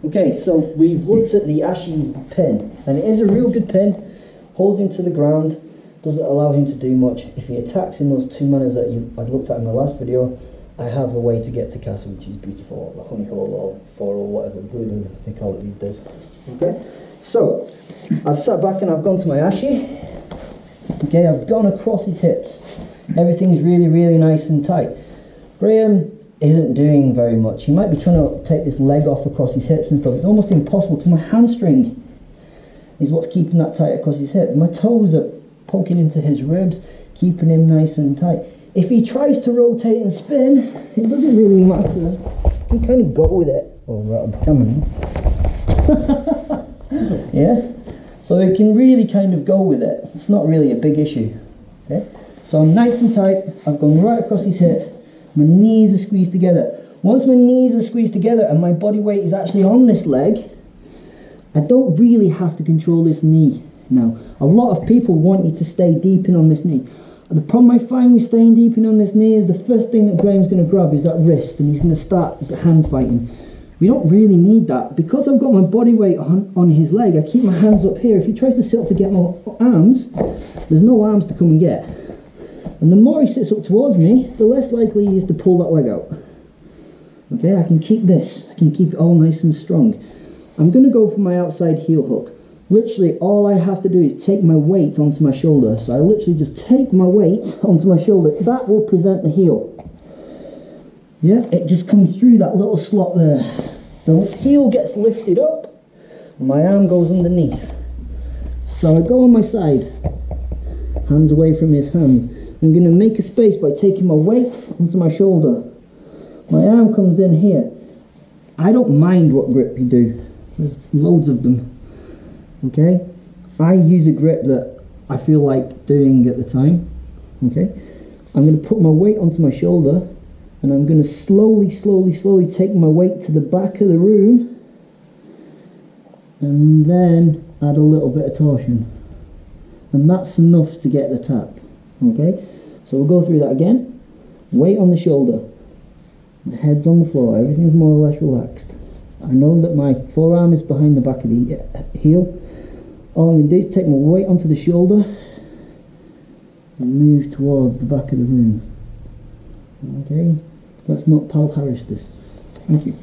Okay, so we've looked at the Ashi pin, and it is a real good pin. Holds him to the ground, doesn't allow him to do much. If he attacks in those two manners that I'd looked at in my last video, I have a way to get to castle, which is beautiful, the honey hole or four or whatever they call it these days. Okay, so I've sat back and I've gone to my Ashi. Okay, I've gone across his hips. Everything's really nice and tight. Graham isn't doing very much. He might be trying to take this leg off across his hips and stuff. It's almost impossible because my hamstring is what's keeping that tight across his hip. My toes are poking into his ribs, keeping him nice and tight. If he tries to rotate and spin, it doesn't really matter. You can kind of go with it. Oh, right, I'm coming. Yeah? So you can really kind of go with it. It's not really a big issue. Okay? So I'm nice and tight. I've gone right across his hip. My knees are squeezed together. Once my knees are squeezed together and my body weight is actually on this leg, I don't really have to control this knee now. A lot of people want you to stay deep in on this knee. The problem I find with staying deep in on this knee is the first thing that Graham's going to grab is that wrist, and he's going to start hand fighting. We don't really need that. Because I've got my body weight on his leg, I keep my hands up here. If he tries to sit up to get my arms, there's no arms to come and get. And the more he sits up towards me, the less likely he is to pull that leg out. Okay, I can keep this. I can keep it all nice and strong. I'm going to go for my outside heel hook. Literally, all I have to do is take my weight onto my shoulder. So I literally just take my weight onto my shoulder. That will present the heel. Yeah, it just comes through that little slot there. The heel gets lifted up, and my arm goes underneath. So I go on my side, hands away from his hands. I'm going to make a space by taking my weight onto my shoulder. My arm comes in here. I don't mind what grip you do. There's loads of them. Okay? I use a grip that I feel like doing at the time. Okay? I'm going to put my weight onto my shoulder, and I'm going to slowly take my weight to the back of the room, and then add a little bit of torsion. And that's enough to get the tap. Okay, so we'll go through that again. Weight on the shoulder, the head's on the floor, everything's more or less relaxed. I know that my forearm is behind the back of the heel. All I'm going to do is take my weight onto the shoulder and move towards the back of the room. Okay, let's not Pal Harris this. Thank you.